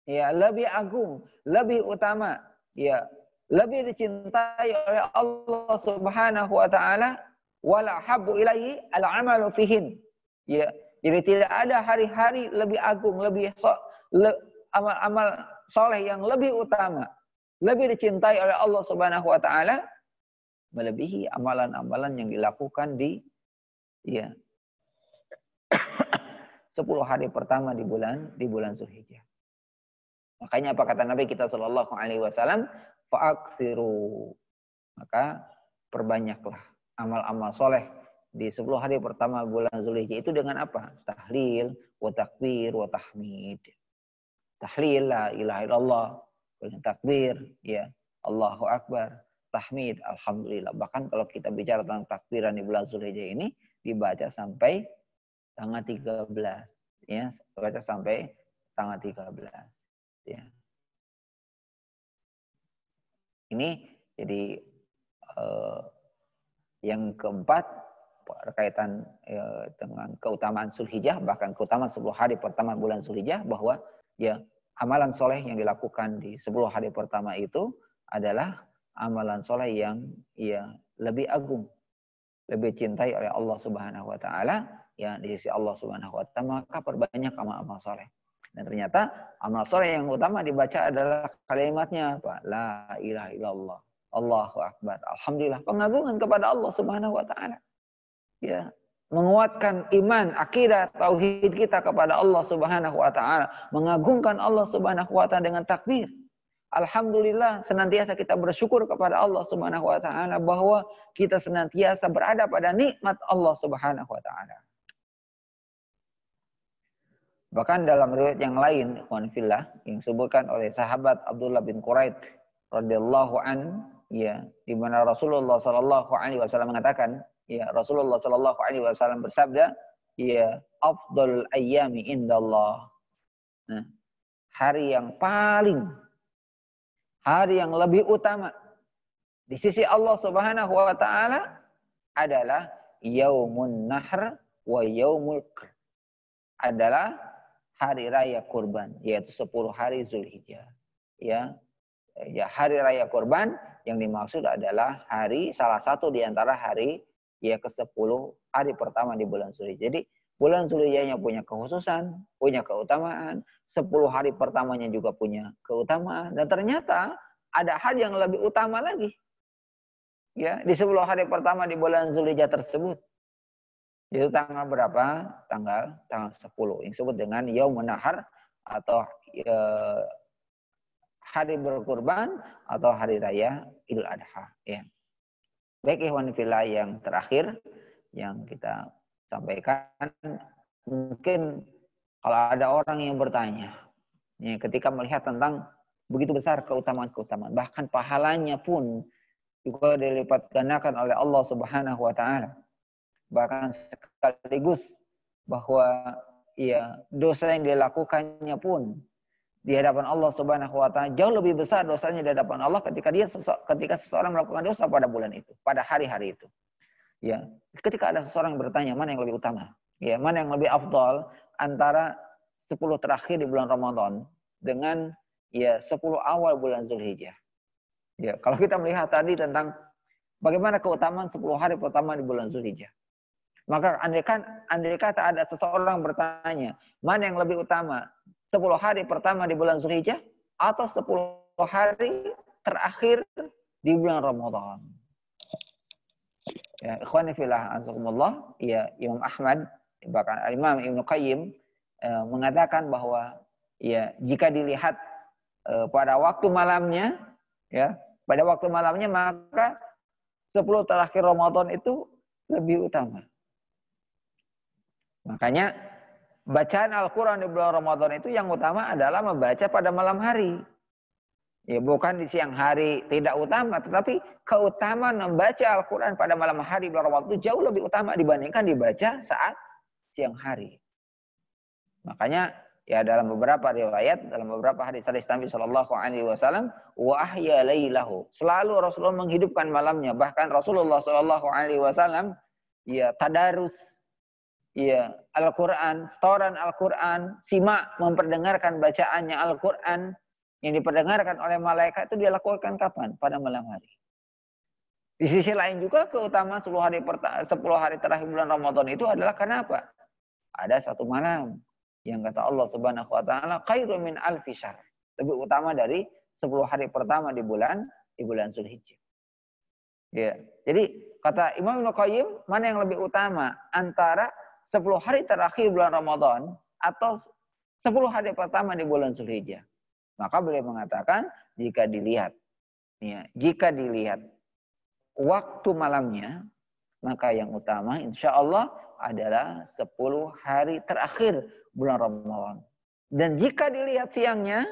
ya, lebih agung, lebih utama, ya, lebih dicintai oleh Allah Subhanahu wa taala, wala habbu ilaihi al-amalu fihin. Ya, jadi tidak ada hari-hari lebih agung, lebih amal-amal soleh yang lebih utama, lebih dicintai oleh Allah Subhanahu wa taala, melebihi amalan-amalan yang dilakukan di, ya, 10 hari pertama di bulan Zulhijjah. Makanya apa kata Nabi kita sallallahu alaihi wasallam? Fa'aksiru. Maka perbanyaklah amal-amal soleh di 10 hari pertama bulan Zulhijjah itu dengan apa? Tahlil, wa takbir, wa tahmid. Tahlil, la ilaha illallah, takbir, ya, Allahu akbar, tahmid, alhamdulillah. Bahkan kalau kita bicara tentang takbiran di bulan Zulhijjah ini dibaca sampai tanggal 13, ya, baca sampai tanggal 13, ya. Ini jadi yang keempat berkaitan dengan keutamaan Zulhijjah, bahkan keutamaan 10 hari pertama bulan Zulhijjah, bahwa ya amalan soleh yang dilakukan di 10 hari pertama itu adalah amalan soleh yang ya lebih agung, lebih cintai oleh Allah Subhanahu wa taala ya di sisi Allah Subhanahu wa taala, maka perbanyak amal-amal soleh. Dan ternyata amal soleh yang utama dibaca adalah kalimatnya apa? La ilaha illallah, Allahu akbar, alhamdulillah, pengagungan kepada Allah Subhanahu wa taala. Ya, menguatkan iman, akidah, tauhid kita kepada Allah Subhanahu wa taala, mengagungkan Allah Subhanahu wa taala dengan takbir. Alhamdulillah, senantiasa kita bersyukur kepada Allah Subhanahu wa taala bahwa kita senantiasa berada pada nikmat Allah Subhanahu wa taala. Bahkan dalam riwayat yang lain, ikhwan fillah, yang disebutkan oleh sahabat Abdullah bin Quraid radhiyallahu an, ya, di mana Rasulullah sallallahu alaihi wasallam mengatakan, ya, Rasulullah sallallahu alaihi wasallam bersabda, ya, afdalul ayyami indallah. Nah, hari yang lebih utama di sisi Allah Subhanahu wa taala adalah yaumun nahr wa yaumul qir. Adalah hari raya kurban, yaitu 10 hari Zulhijjah. Ya, hari raya kurban yang dimaksud adalah salah satu di antara hari ya ke-10 hari pertama di bulan Zulhijjah. Jadi bulan Zulhijjahnya punya kekhususan, punya keutamaan, 10 hari pertamanya juga punya keutamaan, dan ternyata ada hal yang lebih utama lagi. Ya, di 10 hari pertama di bulan Zulhijjah tersebut. Itu tanggal berapa? Tanggal 10. Yang disebut dengan Yaumun Nahar atau hari berkurban atau hari raya Idul Adha. Ya. Baik ikhwan fillah, yang terakhir yang kita sampaikan, mungkin kalau ada orang yang bertanya, ya, ketika melihat tentang begitu besar keutamaan-keutamaan, bahkan pahalanya pun juga dilipat gandakan oleh Allah Subhanahu wa taala. Bahkan sekaligus bahwa ya dosa yang dilakukannya pun di hadapan Allah Subhanahu wa taala jauh lebih besar dosanya di hadapan Allah ketika seseorang melakukan dosa pada bulan itu, pada hari-hari itu. Ya, ketika ada seseorang bertanya mana yang lebih utama, ya, mana yang lebih afdal antara 10 terakhir di bulan Ramadan dengan ya 10 awal bulan Zulhijjah. Ya, kalau kita melihat tadi tentang bagaimana keutamaan 10 hari pertama di bulan Zulhijjah, maka andai kata ada seseorang bertanya, mana yang lebih utama, 10 hari pertama di bulan Zulhijjah atau 10 hari terakhir di bulan Ramadan? Ya, ikhwani fillah azakumullah, ya, Imam Ahmad, bahkan Imam Ibnu Qayyim mengatakan bahwa ya jika dilihat pada waktu malamnya, ya, pada waktu malamnya, maka 10 terakhir Ramadan itu lebih utama. Makanya bacaan Al-Quran di bulan Ramadan itu yang utama adalah membaca pada malam hari. Ya, bukan di siang hari tidak utama, tetapi keutamaan membaca Al-Quran pada malam hari bulan Ramadan itu jauh lebih utama dibandingkan dibaca saat siang hari. Makanya ya dalam beberapa riwayat, dalam beberapa hadis Nabi Shallallahu Alaihi Wasallam, wa ahya lailahu, selalu Rasulullah menghidupkan malamnya. Bahkan Rasulullah Shallallahu Alaihi Wasallam ya tadarus ya Al-Quran, setoran Al-Quran, simak memperdengarkan bacaannya Al-Quran yang diperdengarkan oleh malaikat itu dia lakukan kapan? Pada malam hari. Di sisi lain juga keutamaan 10 hari terakhir bulan Ramadan itu adalah karena apa? Ada satu malam yang kata Allah Subhanahu wa taala khairum min alfi syahr, lebih utama dari 10 hari pertama di bulan Zulhijjah. Ya. Jadi kata Imam Ibnu Qayyim, mana yang lebih utama antara 10 hari terakhir bulan Ramadan atau 10 hari pertama di bulan Zulhijjah? Maka beliau mengatakan jika dilihat waktu malamnya, maka yang utama insya Allah adalah 10 hari terakhir bulan Ramadan. Dan jika dilihat siangnya,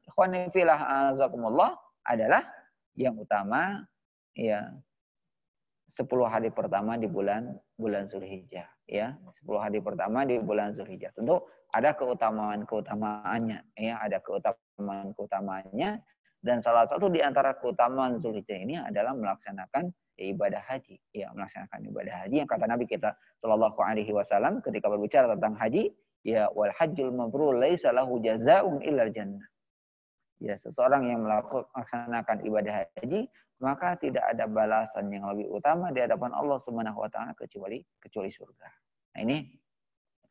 ikhwani fillah azakumullah, adalah yang utama ya 10 hari pertama di bulan Zulhijjah, ya. 10 hari pertama di bulan Zulhijjah. Tentu ada keutamaan-keutamaannya, ya, ada keutamaan-keutamaannya, dan salah satu di antara keutamaan Zulhijjah ini adalah melaksanakan ibadah haji, ya, melaksanakan ibadah haji yang kata Nabi kita Shallallahu Alaihi Wasallam ketika berbicara tentang haji, ya, wal hajjul mabrur laisa lahu jazaa'un illal jannah. Ya, seseorang yang melaksanakan ibadah haji, maka tidak ada balasan yang lebih utama di hadapan Allah Subhanahu wa taala kecuali surga. Nah, ini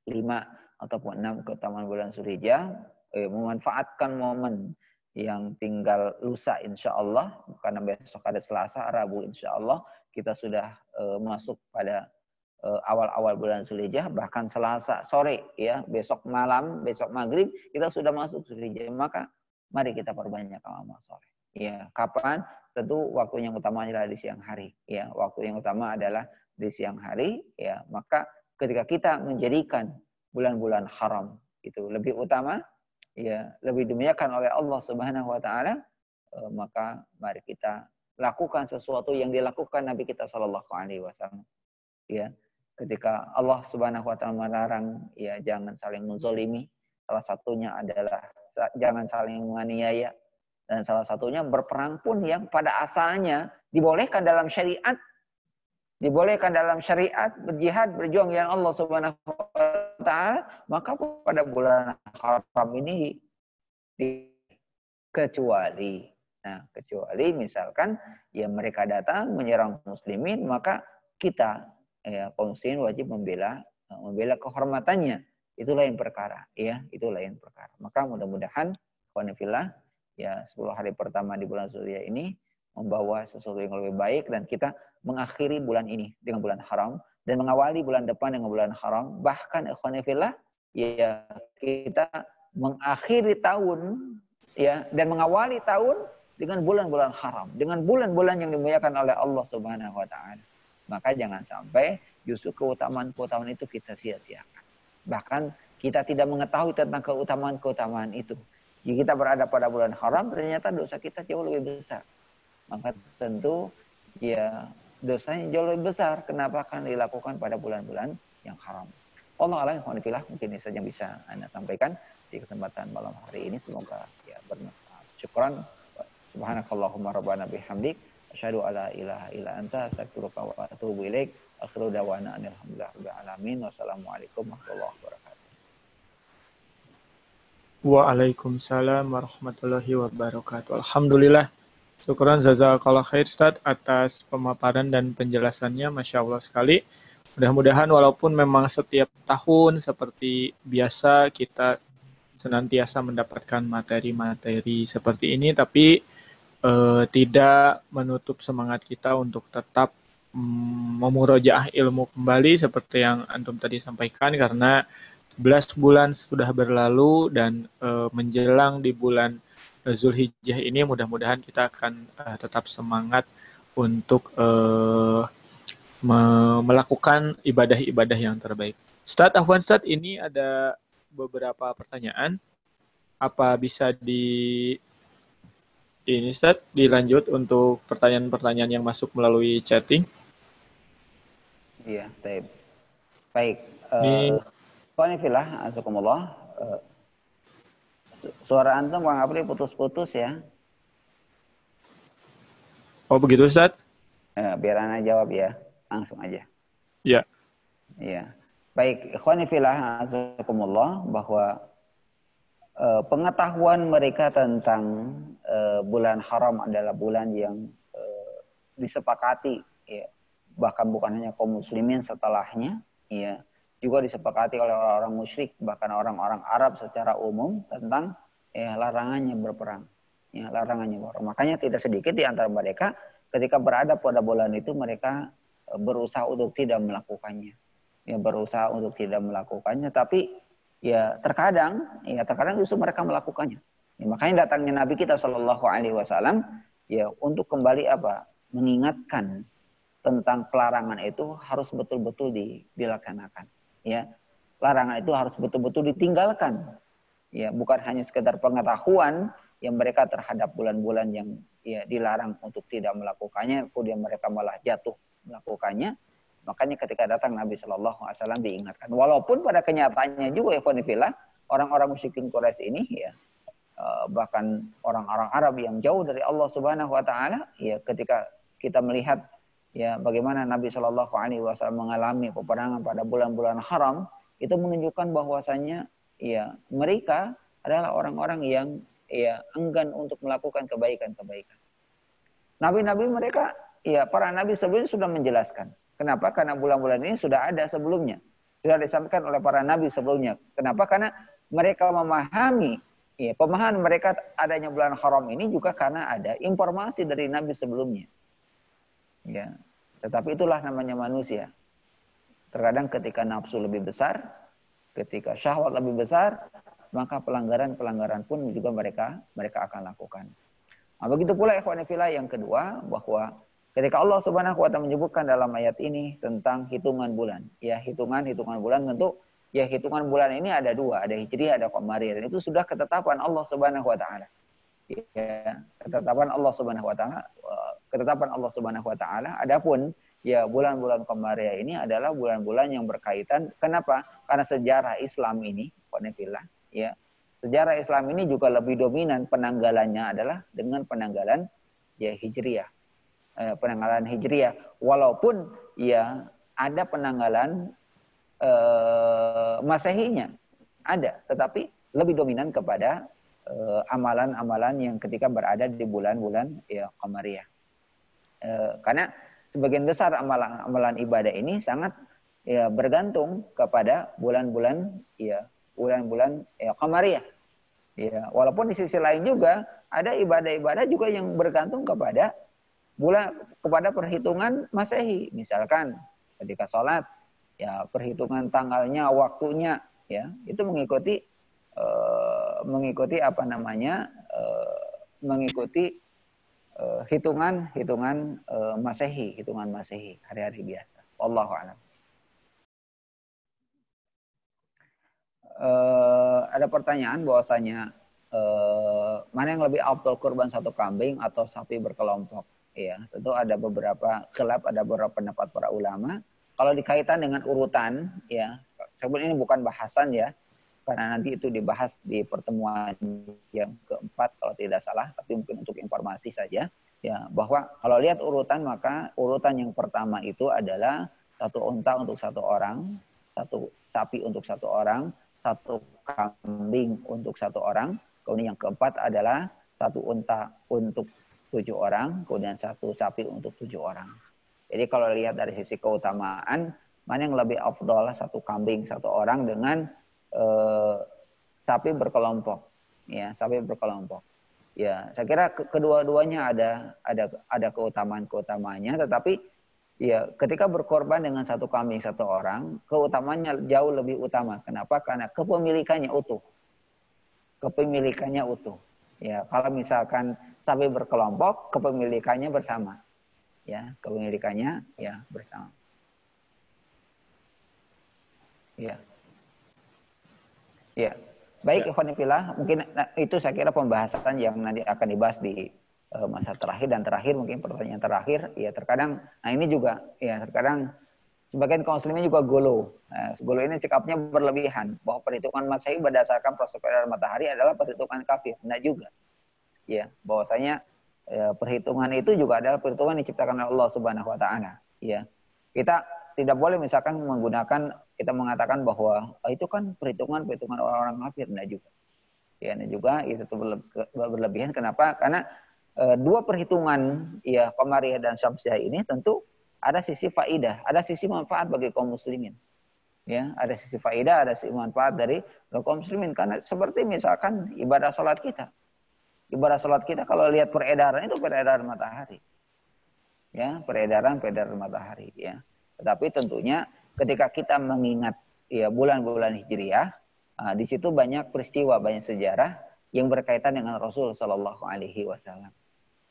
5 ataupun 6 keutamaan bulan Zulhijjah, memanfaatkan momen yang tinggal lusa insya Allah, karena besok ada Selasa, Rabu insya Allah kita sudah masuk pada awal-awal bulan Zulhijjah, bahkan Selasa sore ya, besok malam, besok maghrib kita sudah masuk Zulhijjah. Maka mari kita perbanyak amal soleh. Ya, kapan? Tentu waktu yang utama adalah di siang hari. Ya, waktu yang utama adalah di siang hari. Ya, maka ketika kita menjadikan bulan-bulan haram itu lebih utama, ya, lebih dimuliakan oleh Allah Subhanahu wa taala, maka mari kita lakukan sesuatu yang dilakukan Nabi kita Shallallahu alaihi wasallam. Ya, ketika Allah Subhanahu wa taala melarang ya jangan saling menzolimi, salah satunya adalah jangan saling menganiaya, dan salah satunya berperang pun yang pada asalnya dibolehkan dalam syariat, berjihad, berjuang yang Allah Subhanahu wa taala, maka pada bulan haram ini kecuali misalkan ya mereka datang menyerang muslimin, maka kita kaum muslimin wajib membela kehormatannya. Itu lain perkara, ya, itu lain perkara. Maka mudah-mudahan khonifillah ya 10 hari pertama di bulan Zulhijjah ini membawa sesuatu yang lebih baik, dan kita mengakhiri bulan ini dengan bulan haram dan mengawali bulan depan dengan bulan haram. Bahkan khonifillah ya kita mengakhiri tahun ya dan mengawali tahun dengan bulan-bulan haram, dengan bulan-bulan yang dimuliakan oleh Allah Subhanahu wa taala. Maka jangan sampai justru keutamaan-keutamaan itu kita sia-siakan. Bahkan kita tidak mengetahui tentang keutamaan-keutamaan itu. Jika kita berada pada bulan haram, ternyata dosa kita jauh lebih besar. Maka tentu ya dosanya jauh lebih besar. Kenapa akan dilakukan pada bulan-bulan yang haram? Allah a'lam bishawab. Mungkin ini saja yang bisa Anda sampaikan di kesempatan malam hari ini. Semoga ya bermanfaat. Syukran. Subhanakallahumma rabbana bihamdik. Asyhadu alla ilaha illa anta astaghfiruka wa atubu ilaik. Akhiru da'wana alhamdulillahirabbil alamin. Wassalamualaikum warahmatullahi wabarakatuh. Waalaikumsalam warahmatullahi wabarakatuh. Alhamdulillah. Syukran jazakallah khair Ustaz atas pemaparan dan penjelasannya, Masya Allah sekali. Mudah-mudahan walaupun memang setiap tahun seperti biasa kita senantiasa mendapatkan materi-materi seperti ini, tapi tidak menutup semangat kita untuk tetap memurojaah ilmu kembali seperti yang Antum tadi sampaikan, karena 11 bulan sudah berlalu dan menjelang di bulan Zulhijjah ini mudah-mudahan kita akan tetap semangat untuk melakukan ibadah-ibadah yang terbaik. Ustadz Afwan, Ustadz, ini ada beberapa pertanyaan. Apa bisa ini Ustaz, dilanjut untuk pertanyaan-pertanyaan yang masuk melalui chatting? Iya, baik. Ini azakumullah. Suara antum Bang Apri putus-putus ya. Oh begitu Ustaz? Biar Ana jawab ya, langsung aja. Ya. Iya. Baik, ikhwanifillah azakumullah, bahwa pengetahuan mereka tentang bulan haram adalah bulan yang disepakati, ya, bahkan bukan hanya kaum muslimin setelahnya, ya, juga disepakati oleh orang-orang musyrik, bahkan orang-orang Arab secara umum tentang larangannya berperang, ya, larangannya berperang. Makanya tidak sedikit di antara mereka ketika berada pada bulan itu mereka berusaha untuk tidak melakukannya, tapi ya terkadang justru mereka melakukannya. Ya, makanya datangnya Nabi kita Shallallahu Alaihi Wasallam ya untuk kembali mengingatkan tentang pelarangan itu harus betul-betul dilaksanakan. Ya, larangan itu harus betul-betul ditinggalkan. Ya, bukan hanya sekedar pengetahuan yang mereka terhadap bulan-bulan yang ya dilarang untuk tidak melakukannya, kemudian mereka malah jatuh melakukannya. Makanya ketika datang Nabi Shallallahu Alaihi Wasallam diingatkan. Walaupun pada kenyataannya juga ikhwanifillah, orang-orang musyrikin Quraisy ini ya bahkan orang-orang Arab yang jauh dari Allah Subhanahu Wa Taala, ya ketika kita melihat ya bagaimana Nabi Shallallahu Alaihi Wasallam mengalami peperangan pada bulan-bulan haram, itu menunjukkan bahwasannya ya mereka adalah orang-orang yang ya enggan untuk melakukan kebaikan-kebaikan. Nabi-nabi mereka, ya para nabi sebelumnya sudah menjelaskan. Kenapa? Karena bulan-bulan ini sudah ada sebelumnya. Sudah disampaikan oleh para nabi sebelumnya. Kenapa? Karena mereka memahami, ya, pemahaman mereka adanya bulan haram ini juga karena ada informasi dari nabi sebelumnya. Ya, tetapi itulah namanya manusia. Terkadang ketika nafsu lebih besar, ketika syahwat lebih besar, maka pelanggaran-pelanggaran pun juga mereka akan lakukan. Nah, begitu pula ikhwan fillah yang kedua, bahwa ketika Allah Subhanahu wa taala menyebutkan dalam ayat ini tentang hitungan bulan, ya hitungan bulan tentu ya hitungan bulan ini ada dua, ada hijriah, ada qamariyah, dan itu sudah ketetapan Allah Subhanahu wa taala. Ya, ketetapan Allah Subhanahu wa taala, Adapun ya bulan-bulan qamariyah ini adalah bulan-bulan yang berkaitan. Kenapa? Karena sejarah Islam ini, qanifillah, ya. Sejarah Islam ini juga lebih dominan penanggalannya adalah dengan penanggalan ya hijriah. Penanggalan hijriah, walaupun ya ada penanggalan masehinya ada, tetapi lebih dominan kepada amalan-amalan yang ketika berada di bulan-bulan ya qamariyah. Karena sebagian besar amalan ibadah ini sangat ya bergantung kepada bulan-bulan ya qamariyah. Ya, walaupun di sisi lain juga ada ibadah-ibadah juga yang bergantung kepada perhitungan Masehi. Misalkan ketika sholat, ya perhitungan tanggalnya, waktunya, ya itu mengikuti hitungan Masehi, hari-hari biasa. Wallahu a'lam. Ada pertanyaan bahwasanya mana yang lebih afdal, kurban satu kambing atau sapi berkelompok? Ya, tentu ada beberapa khilaf, ada beberapa pendapat para ulama. Kalau dikaitan dengan urutan, ya, sebenarnya ini bukan bahasan ya, karena nanti itu dibahas di pertemuan yang keempat kalau tidak salah, tapi mungkin untuk informasi saja, ya, bahwa kalau lihat urutan, maka urutan yang pertama itu adalah satu unta untuk satu orang, satu sapi untuk satu orang, satu kambing untuk satu orang, kemudian yang keempat adalah satu unta untuk 7 orang, kemudian satu sapi untuk 7 orang. Jadi kalau lihat dari sisi keutamaan, mana yang lebih afdal, satu kambing satu orang dengan sapi berkelompok, ya sapi berkelompok. Ya, saya kira kedua-duanya ada keutamaan-keutamaannya, tetapi ya, ketika berkorban dengan satu kambing satu orang, keutamanya jauh lebih utama. Kenapa? Karena kepemilikannya utuh. Ya, kalau misalkan sapi berkelompok, kepemilikannya bersama. Ya, kepemilikannya ya bersama. Ya. Ya. Baik, ikhwan fillah, mungkin itu saya kira pembahasan yang nanti akan dibahas di masa terakhir, dan terakhir mungkin pertanyaan terakhir, ya terkadang, nah ini juga ya terkadang sebagian kaum muslimin juga golo. Golo ini sikapnya berlebihan bahwa perhitungan Masehi berdasarkan proses peredaran matahari adalah perhitungan kafir. Nah juga, ya bahwasanya perhitungan itu juga adalah perhitungan yang diciptakan oleh Allah Subhanahu Wa Taala. Ya, kita tidak boleh misalkan kita mengatakan bahwa itu kan perhitungan orang-orang kafir. Nah juga, ya, nah juga itu berlebihan. Kenapa? Karena dua perhitungan ya qamariyah dan syamsiyah ini tentu ada sisi faidah, ada sisi manfaat bagi kaum muslimin. Ya, ada sisi faidah, ada sisi manfaat dari kaum muslimin, karena seperti misalkan ibadah salat kita. Ibadah salat kita kalau lihat peredaran itu peredaran matahari. Ya, peredaran matahari, ya. Tetapi tentunya ketika kita mengingat ya bulan-bulan hijriyah, di situ banyak peristiwa, banyak sejarah yang berkaitan dengan Rasul Shallallahu Alaihi Wasallam.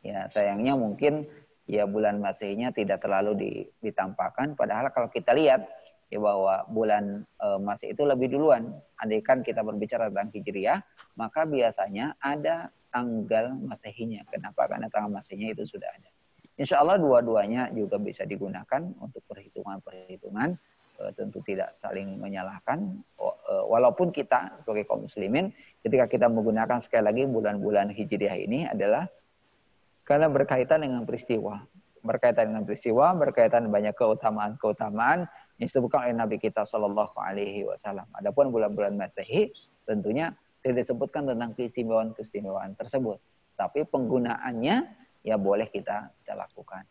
Ya, sayangnya mungkin ya bulan Masehinya tidak terlalu ditampakkan. Padahal kalau kita lihat ya bahwa bulan Masehi itu lebih duluan. Andaikan kita berbicara tentang Hijriyah, maka biasanya ada tanggal Masehinya. Kenapa? Karena tanggal Masehinya itu sudah ada. Insya Allah dua-duanya juga bisa digunakan untuk perhitungan-perhitungan. Tentu tidak saling menyalahkan. Walaupun kita sebagai kaum muslimin, ketika kita menggunakan sekali lagi bulan-bulan Hijriyah ini adalah karena berkaitan dengan peristiwa. Berkaitan banyak keutamaan-keutamaan yang disebutkan oleh Nabi kita Shallallahu Alaihi Wasallam. Adapun bulan-bulan Masehi tentunya tidak disebutkan tentang keistimewaan-keistimewaan tersebut. Tapi penggunaannya ya boleh kita lakukan.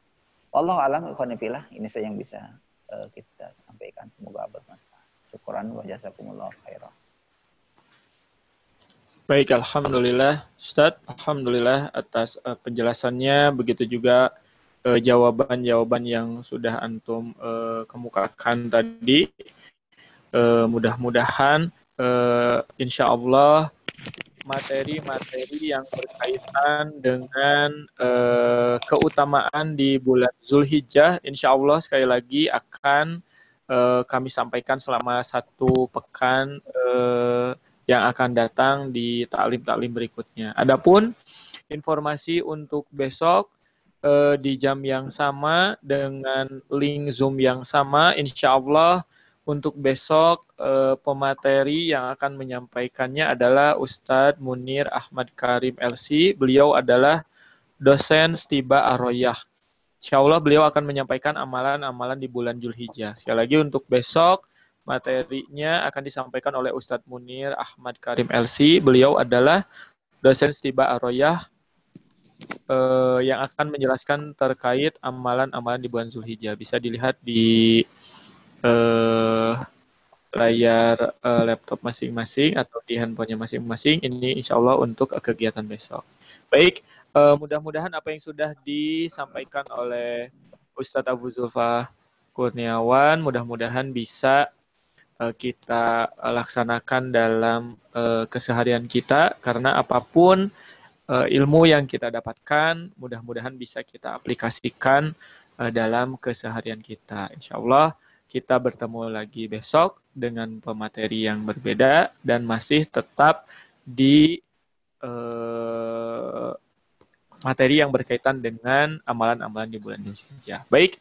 Allah alam ikhwanifillah, ini saya yang bisa kita sampaikan, semoga bermanfaat. Syukuran wa jazakumullah khairan. Baik, alhamdulillah Ustadz, alhamdulillah atas penjelasannya, begitu juga jawaban-jawaban yang sudah antum kemukakan tadi. Mudah-mudahan insya Allah materi-materi yang berkaitan dengan keutamaan di bulan Zulhijjah, insya Allah sekali lagi akan kami sampaikan selama 1 pekan yang akan datang di taklim-taklim berikutnya. Adapun informasi untuk besok di jam yang sama dengan link Zoom yang sama, insya Allah untuk besok pemateri yang akan menyampaikannya adalah Ustadz Munir Ahmad Karim LC. Beliau adalah dosen Stiba Ar-Royah. Insya Allah beliau akan menyampaikan amalan-amalan di bulan Zulhijjah. Sekali lagi untuk besok materinya akan disampaikan oleh Ustadz Munir Ahmad Karim LC. Beliau adalah dosen Stiba Ar-Royah yang akan menjelaskan terkait amalan-amalan di bulan Zulhijjah. Bisa dilihat di layar laptop masing-masing atau di handphonenya masing-masing. Ini insya Allah untuk kegiatan besok. Baik, mudah-mudahan apa yang sudah disampaikan oleh Ustadz Abu Zulfa Kurniawan, mudah-mudahan bisa kita laksanakan dalam keseharian kita, karena apapun ilmu yang kita dapatkan, mudah-mudahan bisa kita aplikasikan dalam keseharian kita. Insya Allah kita bertemu lagi besok dengan pemateri yang berbeda dan masih tetap di materi yang berkaitan dengan amalan-amalan di bulan Zulhijjah. Baik,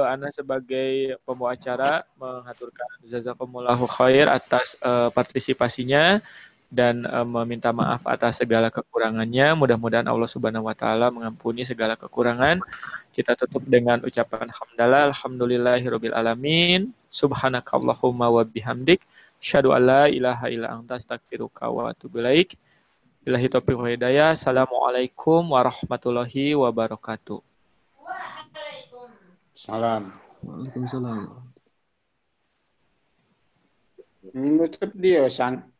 Ana sebagai pembawa acara mengaturkan jazakumullahu khair atas partisipasinya dan meminta maaf atas segala kekurangannya. Mudah-mudahan Allah Subhanahu wa taala mengampuni segala kekurangan. Kita tutup dengan ucapan hamdalah, alhamdulillahirabbil alamin. Subhanakallahumma wa bihamdik, asyhadu an la ilaha illa anta astaghfiruka wa atubu ilaik. Billahi taufiq wal hidayah. Assalamualaikum warahmatullahi wabarakatuh. Salam. Waalaikumsalam. Menutup dia, San.